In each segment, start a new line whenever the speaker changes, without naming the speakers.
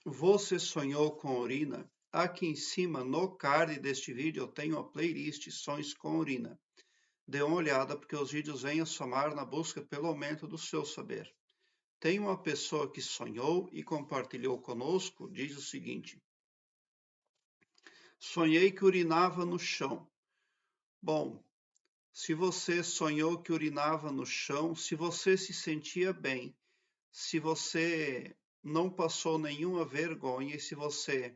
Você sonhou com urina? Aqui em cima, no card deste vídeo, eu tenho a playlist Sonhos com Urina. Dê uma olhada, porque os vídeos vêm a somar na busca pelo aumento do seu saber. Tem uma pessoa que sonhou e compartilhou conosco, diz o seguinte: sonhei que urinava no chão. Bom, se você sonhou que urinava no chão, se você se sentia bem, se você não passou nenhuma vergonha e se você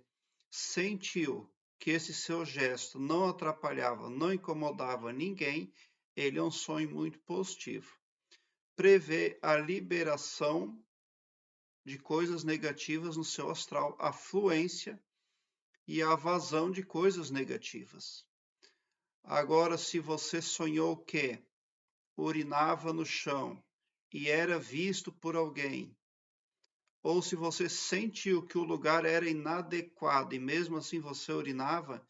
sentiu que esse seu gesto não atrapalhava, não incomodava ninguém, ele é um sonho muito positivo. Prevê a liberação de coisas negativas no seu astral, a fluência e a vazão de coisas negativas. Agora, se você sonhou que urinava no chão e era visto por alguém, ou se você sentiu que o lugar era inadequado e mesmo assim você urinava,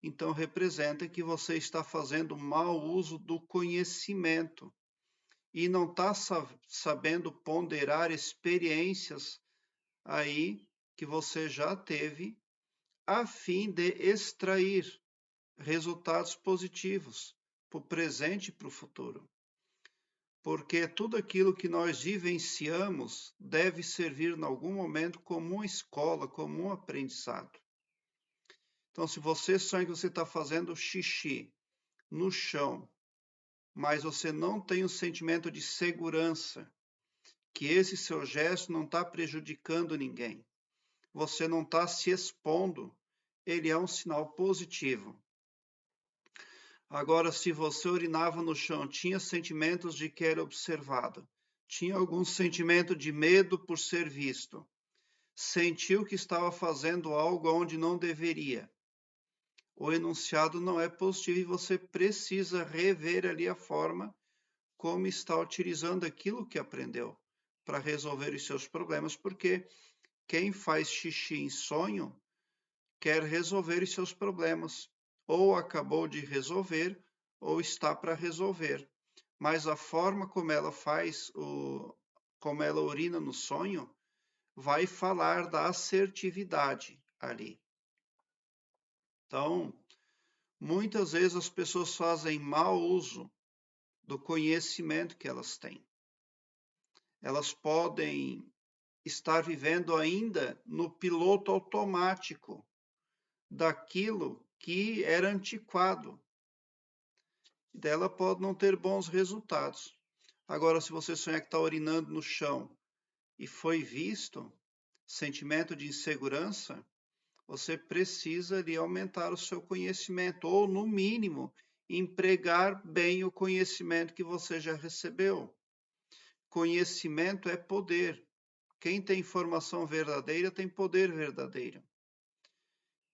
então representa que você está fazendo mau uso do conhecimento e não está sabendo ponderar experiências aí que você já teve a fim de extrair resultados positivos para o presente e para o futuro. Porque tudo aquilo que nós vivenciamos deve servir em algum momento como uma escola, como um aprendizado. Então, se você sonha que você está fazendo xixi no chão, mas você não tem o sentimento de segurança, que esse seu gesto não está prejudicando ninguém, você não está se expondo, ele é um sinal positivo. Agora, se você urinava no chão, tinha sentimentos de que era observado, tinha algum sentimento de medo por ser visto, sentiu que estava fazendo algo onde não deveria, o enunciado não é positivo e você precisa rever ali a forma como está utilizando aquilo que aprendeu para resolver os seus problemas, porque quem faz xixi em sonho quer resolver os seus problemas, ou acabou de resolver, ou está para resolver. Mas a forma como ela faz, como ela urina no sonho, vai falar da assertividade ali. Então, muitas vezes as pessoas fazem mau uso do conhecimento que elas têm. Elas podem estar vivendo ainda no piloto automático daquilo que era antiquado. Dela pode não ter bons resultados. Agora, se você sonhar que está urinando no chão e foi visto, sentimento de insegurança, você precisa de aumentar o seu conhecimento, ou, no mínimo, empregar bem o conhecimento que você já recebeu. Conhecimento é poder. Quem tem informação verdadeira tem poder verdadeiro.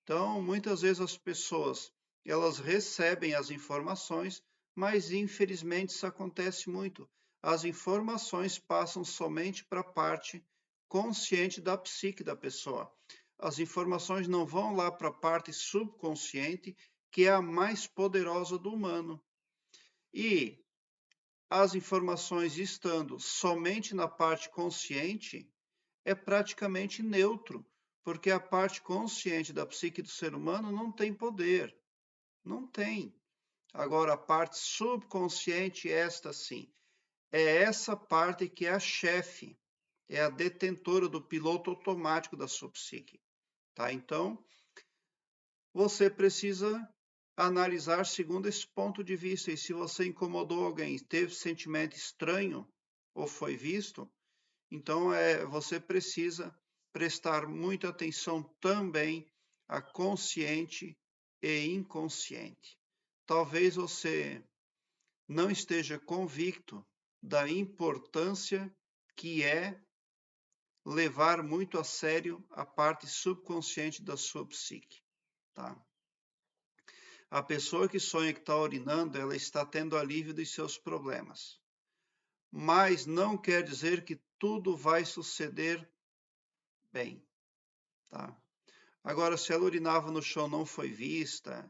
Então, muitas vezes as pessoas, elas recebem as informações, mas infelizmente isso acontece muito. As informações passam somente para a parte consciente da psique da pessoa. As informações não vão lá para a parte subconsciente, que é a mais poderosa do humano. E as informações estando somente na parte consciente, é praticamente neutro, porque a parte consciente da psique do ser humano não tem poder. Não tem. Agora, a parte subconsciente, esta sim, é essa parte que é a chefe, é a detentora do piloto automático da sua psique. Tá? Então, você precisa analisar segundo esse ponto de vista. E se você incomodou alguém, teve sentimento estranho ou foi visto, então você precisa prestar muita atenção também a consciente e inconsciente. Talvez você não esteja convicto da importância que é levar muito a sério a parte subconsciente da sua psique, tá? A pessoa que sonha que está urinando, ela está tendo alívio dos seus problemas. Mas não quer dizer que tudo vai suceder bem, tá? Agora, se ela urinava no chão, não foi vista,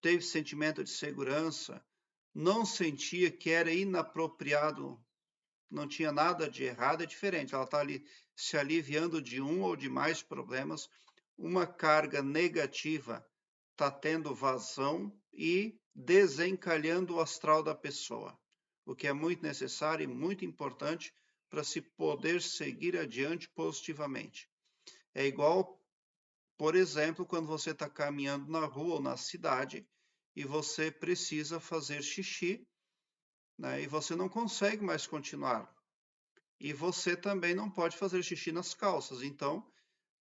teve sentimento de segurança, não sentia que era inapropriado não tinha nada de errado, é diferente. Ela está ali se aliviando de um ou de mais problemas. Uma carga negativa está tendo vazão e desencalhando o astral da pessoa, o que é muito necessário e muito importante para se poder seguir adiante positivamente. É igual, por exemplo, quando você está caminhando na rua ou na cidade e você precisa fazer xixi, né, e você não consegue mais continuar. E você também não pode fazer xixi nas calças. Então,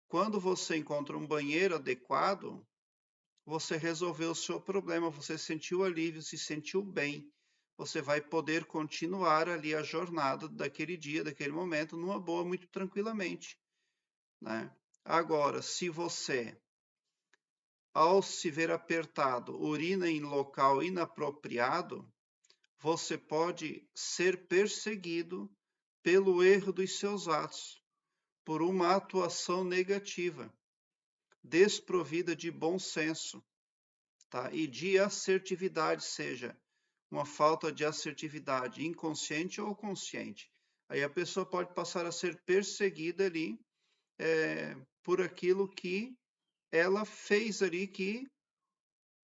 quando você encontra um banheiro adequado, você resolveu o seu problema, você sentiu alívio, se sentiu bem. Você vai poder continuar ali a jornada daquele dia, daquele momento, numa boa, muito tranquilamente, né? Agora, se você, ao se ver apertado, urina em local inapropriado, você pode ser perseguido pelo erro dos seus atos, por uma atuação negativa, desprovida de bom senso, tá? E de assertividade, seja uma falta de assertividade inconsciente ou consciente. Aí a pessoa pode passar a ser perseguida ali por aquilo que ela fez ali que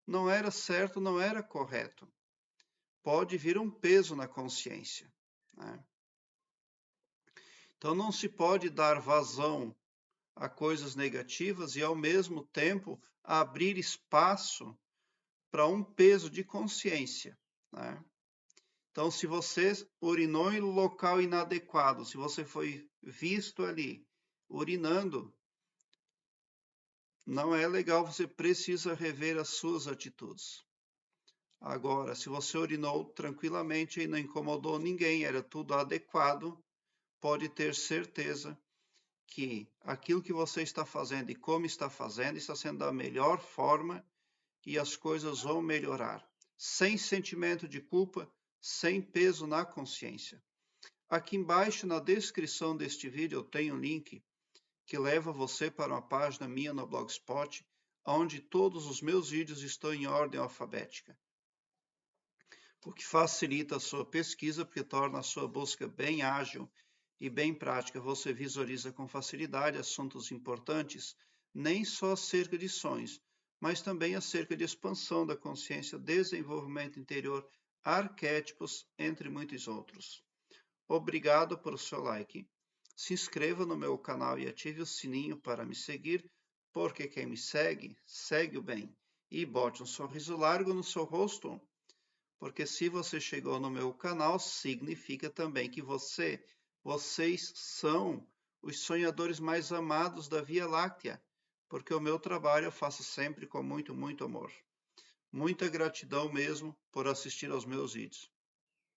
não era certo, não era correto. Pode vir um peso na consciência, né? Então não se pode dar vazão a coisas negativas e, ao mesmo tempo, abrir espaço para um peso de consciência, né? Então, se você urinou em local inadequado, se você foi visto ali urinando, não é legal, você precisa rever as suas atitudes. Agora, se você urinou tranquilamente e não incomodou ninguém, era tudo adequado, pode ter certeza que aquilo que você está fazendo e como está fazendo está sendo da melhor forma e as coisas vão melhorar, sem sentimento de culpa, sem peso na consciência. Aqui embaixo na descrição deste vídeo eu tenho um link que leva você para uma página minha no Blogspot, onde todos os meus vídeos estão em ordem alfabética, o que facilita a sua pesquisa, porque torna a sua busca bem ágil e bem prática. Você visualiza com facilidade assuntos importantes, nem só acerca de sonhos, mas também acerca de expansão da consciência, desenvolvimento interior, arquétipos, entre muitos outros. Obrigado por seu like. Se inscreva no meu canal e ative o sininho para me seguir, porque quem me segue, segue o bem. E bote um sorriso largo no seu rosto, porque se você chegou no meu canal, significa também que vocês são os sonhadores mais amados da Via Láctea, porque o meu trabalho eu faço sempre com muito, muito amor. Muita gratidão mesmo por assistir aos meus vídeos.